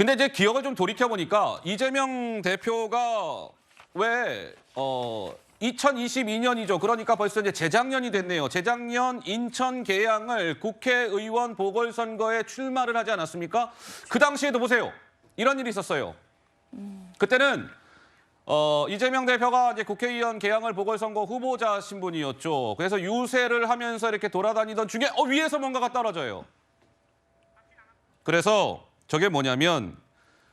근데 이제 기억을 좀 돌이켜 보니까 이재명 대표가 왜 2022년이죠. 그러니까 벌써 이제 재작년이 됐네요. 재작년 인천 계양을 국회의원 보궐선거에 출마를 하지 않았습니까? 그 당시에도 보세요. 이런 일이 있었어요. 그때는 이재명 대표가 이제 국회의원 계양을 보궐선거 후보자 신분이었죠. 그래서 유세를 하면서 이렇게 돌아다니던 중에 위에서 뭔가가 떨어져요. 그래서 저게 뭐냐면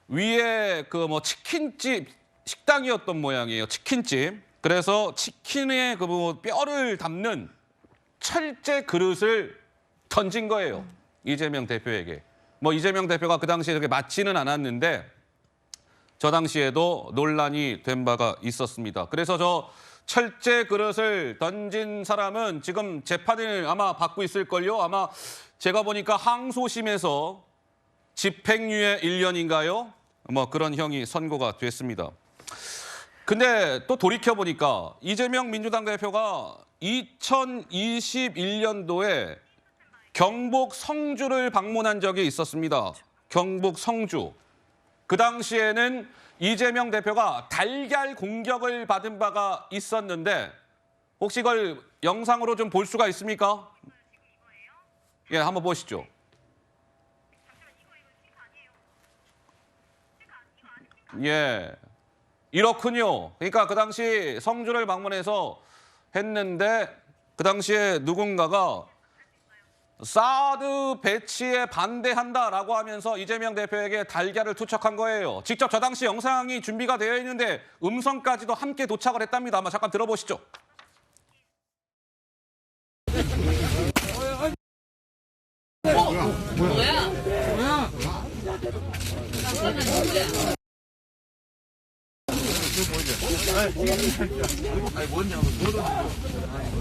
위에 그 뭐 치킨집 식당이었던 모양이에요. 치킨집. 그래서 치킨에 그 뭐 뼈를 담는 철제 그릇을 던진 거예요. 이재명 대표에게. 뭐 이재명 대표가 그 당시에 이렇게 맞지는 않았는데 저 당시에도 논란이 된 바가 있었습니다. 그래서 저 철제 그릇을 던진 사람은 지금 재판을 아마 받고 있을걸요. 아마 제가 보니까 항소심에서 집행유예 1년인가요? 뭐 그런 형이 선고가 됐습니다. 근데 또 돌이켜보니까 이재명 민주당 대표가 2021년도에 경북 성주를 방문한 적이 있었습니다. 경북 성주. 그 당시에는 이재명 대표가 달걀 공격을 받은 바가 있었는데 혹시 이걸 영상으로 좀 볼 수가 있습니까? 예, 한번 보시죠. 예, 이렇군요. 그러니까 그 당시 성주를 방문해서 했는데 그 당시에 누군가가 사드 배치에 반대한다라고 하면서 이재명 대표에게 달걀을 투척한 거예요. 직접 저 당시 영상이 준비가 되어 있는데 음성까지도 함께 도착을 했답니다. 한번 잠깐 들어보시죠. 뭐야?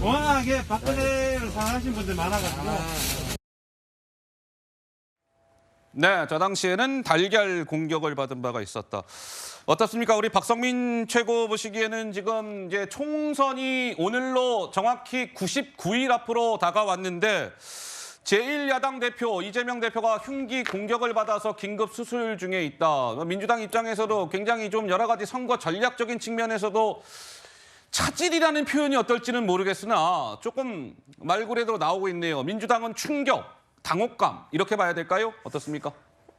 워낙에 박근혜를 사랑하시는 분들 많아가지고. 네, 저 당시에는 달걀 공격을 받은 바가 있었다. 어떻습니까? 우리 박성민 최고 보시기에는 지금 이제 총선이 오늘로 정확히 99일 앞으로 다가왔는데 제1야당 대표 이재명 대표가 흉기 공격을 받아서 긴급 수술 중에 있다. 민주당 입장에서도 굉장히 좀 여러 가지 선거 전략적인 측면에서도 차질이라는 표현이 어떨지는 모르겠으나 조금 말고래도 나오고 있네요. 민주당은 충격, 당혹감 이렇게 봐야 될까요? 어떻습니까?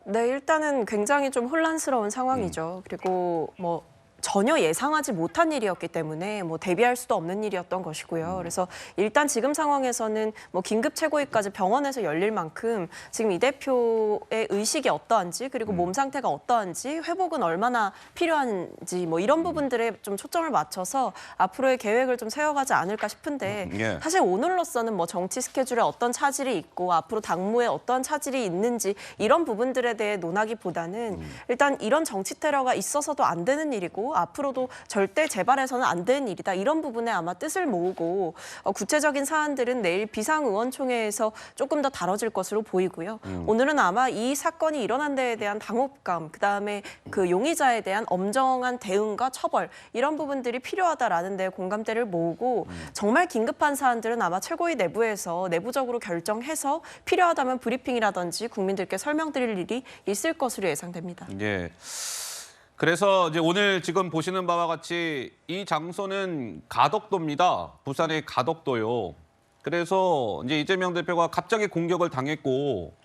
네, 일단은 굉장히 좀 혼란스러운 상황이죠. 그리고 뭐 전혀 예상하지 못한 일이었기 때문에 뭐 대비할 수도 없는 일이었던 것이고요. 그래서 일단 지금 상황에서는 뭐 긴급 최고위까지 병원에서 열릴 만큼 지금 이 대표의 의식이 어떠한지 그리고 몸 상태가 어떠한지 회복은 얼마나 필요한지 뭐 이런 부분들에 좀 초점을 맞춰서 앞으로의 계획을 좀 세워가지 않을까 싶은데 예. 사실 오늘로서는 뭐 정치 스케줄에 어떤 차질이 있고 앞으로 당무에 어떤 차질이 있는지 이런 부분들에 대해 논하기보다는 일단 이런 정치 테러가 있어서도 안 되는 일이고 앞으로도 절대 재발해서는 안 되는 일이다. 이런 부분에 아마 뜻을 모으고 구체적인 사안들은 내일 비상의원총회에서 조금 더 다뤄질 것으로 보이고요. 오늘은 아마 이 사건이 일어난 데에 대한 당혹감, 그다음에 그 용의자에 대한 엄정한 대응과 처벌 이런 부분들이 필요하다라는 데 공감대를 모으고 정말 긴급한 사안들은 아마 최고위 내부에서 내부적으로 결정해서 필요하다면 브리핑이라든지 국민들께 설명드릴 일이 있을 것으로 예상됩니다. 예. 그래서 이제 오늘 지금 보시는 바와 같이 이 장소는 가덕도입니다. 부산의 가덕도요. 그래서 이제 이재명 대표가 갑자기 공격을 당했고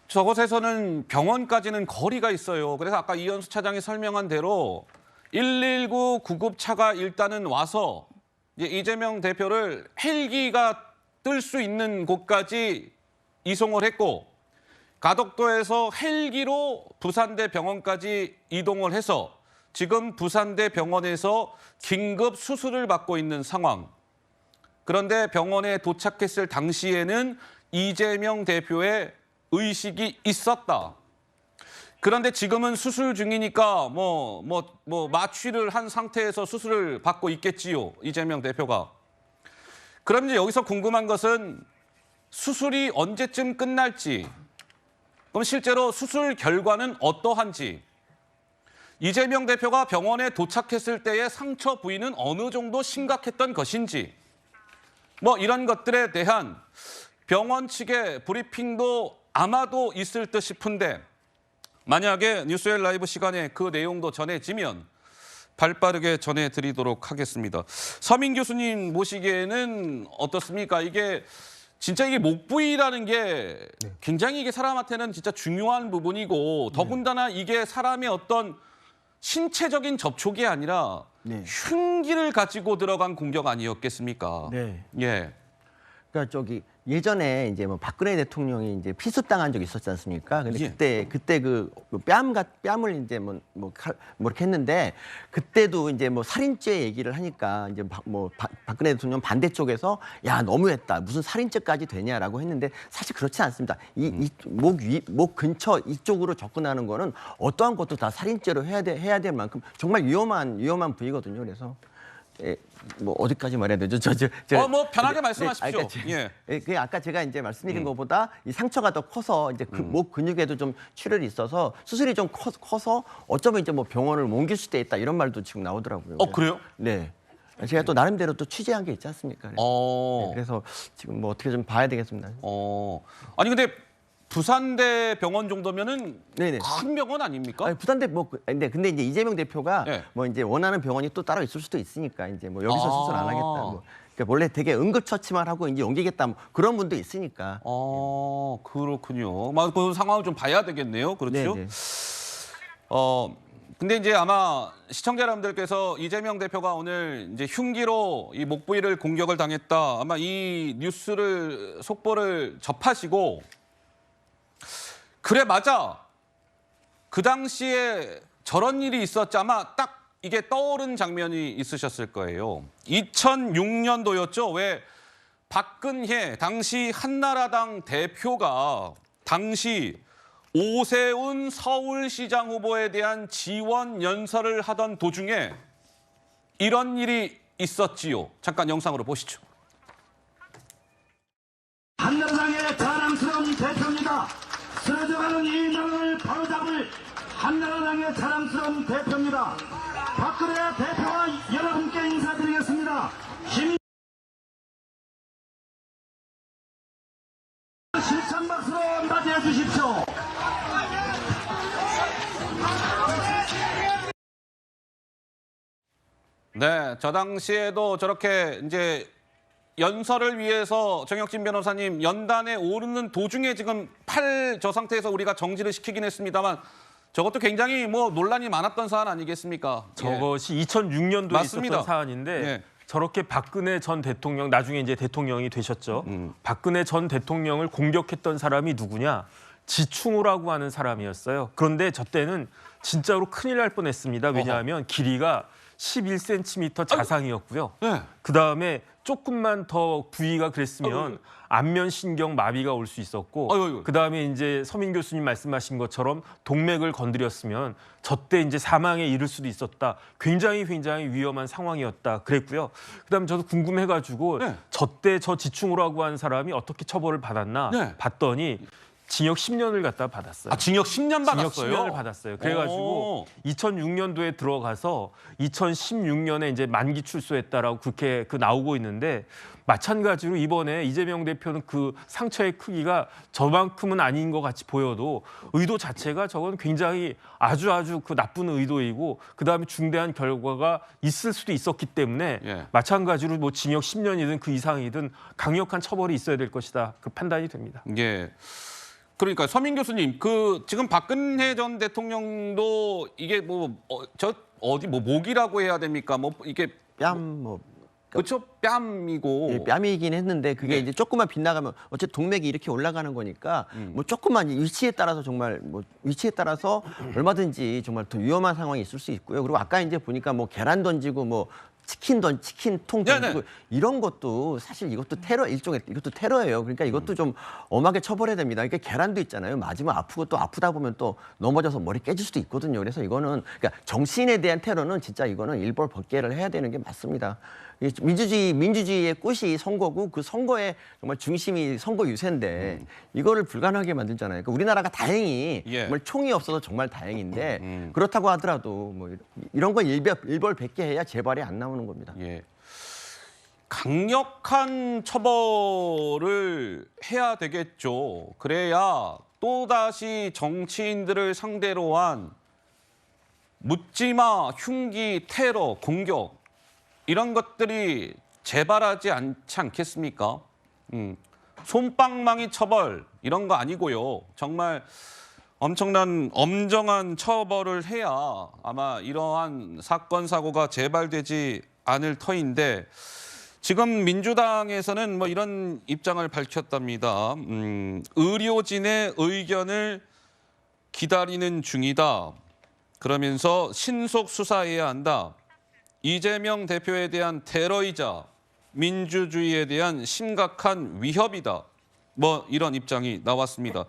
저곳에서는 병원까지는 거리가 있어요. 그래서 아까 이현수 차장이 설명한 대로 119 구급차가 일단은 와서 이제 이재명 대표를 헬기가 뜰 수 있는 곳까지 이송을 했고 가덕도에서 헬기로 부산대 병원까지 이동을 해서 지금 부산대 병원에서 긴급 수술을 받고 있는 상황. 그런데 병원에 도착했을 당시에는 이재명 대표의 의식이 있었다. 그런데 지금은 수술 중이니까 마취를 한 상태에서 수술을 받고 있겠지요. 이재명 대표가. 그럼 이제 여기서 궁금한 것은 수술이 언제쯤 끝날지 그럼 실제로 수술 결과는 어떠한지 이재명 대표가 병원에 도착했을 때의 상처 부위는 어느 정도 심각했던 것인지 뭐 이런 것들에 대한 병원 측의 브리핑도 아마도 있을 듯 싶은데 만약에 뉴스엘 라이브 시간에 그 내용도 전해지면 발빠르게 전해드리도록 하겠습니다. 서민 교수님 모시기에는 어떻습니까? 이게 진짜 이게 목부위라는 게 굉장히 이게 사람한테는 진짜 중요한 부분이고 더군다나 이게 사람의 어떤 신체적인 접촉이 아니라 네. 흉기를 가지고 들어간 공격 아니었겠습니까? 네. 예. 그러니까 저기 예전에 이제 뭐 박근혜 대통령이 이제 피습당한 적이 있었지 않습니까? 근데 예. 그때 그 뺨을 이제 뭐 이렇게 했는데 그때도 이제 뭐 살인죄 얘기를 하니까 이제 박근혜 대통령 반대쪽에서 야 너무했다 무슨 살인죄까지 되냐라고 했는데 사실 그렇지 않습니다. 이 목 근처 이쪽으로 접근하는 거는 어떠한 것도 다 살인죄로 해야 될 만큼 정말 위험한 부위거든요. 그래서. 예, 뭐 어디까지 말해야 되죠? 뭐 편하게 말씀하십시오. 그 아까 제가 이제 말씀드린 것보다 이 상처가 더 커서 이제 목 근육에도 좀 출혈이 있어서 수술이 좀 커서 어쩌면 이제 뭐 병원을 옮길 수도 있다 이런 말도 지금 나오더라고요. 그래요? 네. 제가 또 나름대로 또 취재한 게 있지 않습니까? 네, 그래서 지금 뭐 어떻게 좀 봐야 되겠습니다. 아니 근데 부산대 병원 정도면은 네네. 큰 병원 아닙니까? 아니, 부산대 근데 이제 이재명 대표가 네. 뭐 이제 원하는 병원이 또 따로 있을 수도 있으니까 이제 뭐 여기서 수술 안 하겠다. 뭐. 그러니까 원래 되게 응급처치만 하고 이제 옮기겠다 뭐 그런 분도 있으니까. 그렇군요. 그 상황을 좀 봐야 되겠네요. 그렇죠? 네네. 근데 이제 아마 시청자 여러분들께서 이재명 대표가 오늘 이제 흉기로 이 목 부위를 공격을 당했다. 아마 이 뉴스를 속보를 접하시고 그래 맞아. 그 당시에 저런 일이 있었지 아마 딱 이게 떠오른 장면이 있으셨을 거예요. 2006년도였죠. 왜 박근혜 당시 한나라당 대표가 당시 오세훈 서울시장 후보에 대한 지원 연설을 하던 도중에 이런 일이 있었지요. 잠깐 영상으로 보시죠. 한나라당의 자랑스러운 대표입니다. 쓰러져가는 이 나라를 바로잡을 한나라당의 자랑스러운 대표입니다. 박근혜 대표와 여러분께 인사드리겠습니다. 실천 박수로 맞이해 주십시오. 네, 저 당시에도 저렇게 이제 연설을 위해서 정혁진 변호사님 연단에 오르는 도중에 지금 저 상태에서 우리가 정지를 시키긴 했습니다만 저것도 굉장히 뭐 논란이 많았던 사안 아니겠습니까? 저것이 2006년도에 맞습니다. 있었던 사안인데 예. 저렇게 박근혜 전 대통령 나중에 이제 대통령이 되셨죠. 박근혜 전 대통령을 공격했던 사람이 누구냐? 지충호라고 하는 사람이었어요. 그런데 저 때는 진짜로 큰일 날 뻔했습니다. 왜냐하면 길이가 11cm 자상이었고요. 네. 그다음에 조금만 더 부위가 그랬으면 안면신경 마비가 올 수 있었고 아이고. 그다음에 이제 서민 교수님 말씀하신 것처럼 동맥을 건드렸으면 저때 이제 사망에 이를 수도 있었다. 굉장히 위험한 상황이었다. 그랬고요. 그다음에 저도 궁금해가지고 네. 저때 저 지충호라고 한 사람이 어떻게 처벌을 받았나 네. 봤더니 징역 10년을 갖다 받았어요. 징역 10년 받았어요? 징역 10년을 받았어요. 그래가지고 2006년도에 들어가서 2016년에 이제 만기 출소했다라고 그렇게 나오고 있는데 마찬가지로 이번에 이재명 대표는 그 상처의 크기가 저만큼은 아닌 것 같이 보여도 의도 자체가 저건 굉장히 아주 그 나쁜 의도이고 그다음에 중대한 결과가 있을 수도 있었기 때문에 예. 마찬가지로 뭐 징역 10년이든 그 이상이든 강력한 처벌이 있어야 될 것이다. 그 판단이 됩니다. 예. 그러니까 서민 교수님, 그 지금 박근혜 전 대통령도 이게 목이라고 해야 됩니까? 뭐 이게 그렇죠? 뺨이고. 예, 뺨이긴 했는데 그게 네. 이제 조금만 빗나가면 어쨌든 동맥이 이렇게 올라가는 거니까 뭐 조금만 위치에 따라서 정말 뭐 위치에 따라서 얼마든지 정말 더 위험한 상황이 있을 수 있고요. 그리고 아까 이제 보니까 뭐 계란 던지고 뭐 치킨 통 던지고 네네. 이런 것도 사실 이것도 이것도 테러예요. 그러니까 이것도 좀 엄하게 처벌해야 됩니다. 이게 계란도 있잖아요. 맞으면 아프고 또 아프다 보면 또 넘어져서 머리 깨질 수도 있거든요. 그래서 이거는 그러니까 정치인에 대한 테러는 진짜 이거는 일벌 법계를 해야 되는 게 맞습니다. 민주주의의 꽃이 선거고 그 선거의 정말 중심이 선거 유세인데 이거를 불가능하게 만들잖아요. 그러니까 우리나라가 다행히 예. 정말 총이 없어서 정말 다행인데 그렇다고 하더라도 뭐 이런 건 일벌 백계 해야 재발이 안 나오는 겁니다. 예. 강력한 처벌을 해야 되겠죠. 그래야 또다시 정치인들을 상대로 한 묻지마 흉기, 테러, 공격 이런 것들이 재발하지 않지 않겠습니까? 솜방망이 처벌 이런 거 아니고요. 정말 엄청난 엄정한 처벌을 해야 아마 이러한 사건 사고가 재발되지 않을 터인데 지금 민주당에서는 뭐 이런 입장을 밝혔답니다. 의료진의 의견을 기다리는 중이다. 그러면서 신속 수사해야 한다. 이재명 대표에 대한 테러이자 민주주의에 대한 심각한 위협이다. 뭐 이런 입장이 나왔습니다.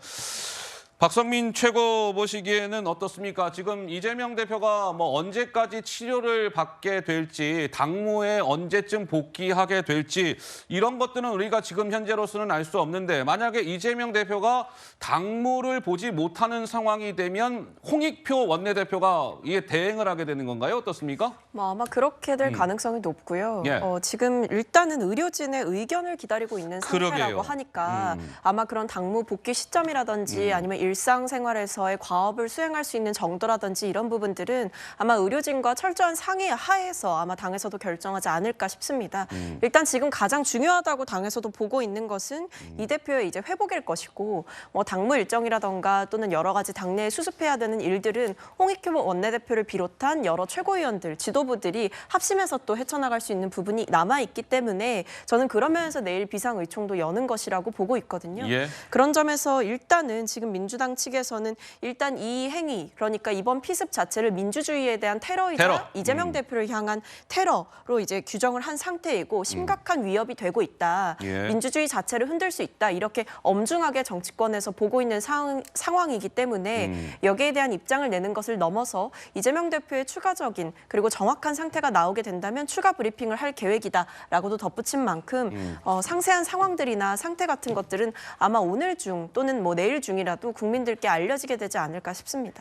박성민 최고 보시기에는 어떻습니까? 지금 이재명 대표가 뭐 언제까지 치료를 받게 될지, 당무에 언제쯤 복귀하게 될지 이런 것들은 우리가 지금 현재로서는 알 수 없는데 만약에 이재명 대표가 당무를 보지 못하는 상황이 되면 홍익표 원내대표가 이에 대행을 하게 되는 건가요? 어떻습니까? 뭐 아마 그렇게 될 가능성이 높고요. 예. 지금 일단은 의료진의 의견을 기다리고 있는 상태라고 그러게요. 하니까 아마 그런 당무 복귀 시점이라든지 아니면 일상생활에서의 과업을 수행할 수 있는 정도라든지 이런 부분들은 아마 의료진과 철저한 상의 하에서 아마 당에서도 결정하지 않을까 싶습니다. 일단 지금 가장 중요하다고 당에서도 보고 있는 것은 이 대표의 이제 회복일 것이고 뭐 당무 일정이라던가 또는 여러 가지 당내에 수습해야 되는 일들은 홍익표 원내대표를 비롯한 여러 최고위원들, 지도부들이 합심해서 또 헤쳐나갈 수 있는 부분이 남아있기 때문에 저는 그런 면에서 내일 비상의총도 여는 것이라고 보고 있거든요. 예. 그런 점에서 일단은 지금 민주당 측에서는 일단 이 행위, 그러니까 이번 피습 자체를 민주주의에 대한 테러이자 테러. 이재명 대표를 향한 테러로 이제 규정을 한 상태이고 심각한 위협이 되고 있다. 예. 민주주의 자체를 흔들 수 있다. 이렇게 엄중하게 정치권에서 보고 있는 상황이기 때문에 여기에 대한 입장을 내는 것을 넘어서 이재명 대표의 추가적인 그리고 정확한 상태가 나오게 된다면 추가 브리핑을 할 계획이다라고도 덧붙인 만큼 상세한 상황들이나 상태 같은 것들은 아마 오늘 중 또는 뭐 내일 중이라도 국민들께 알려지게 되지 않을까 싶습니다.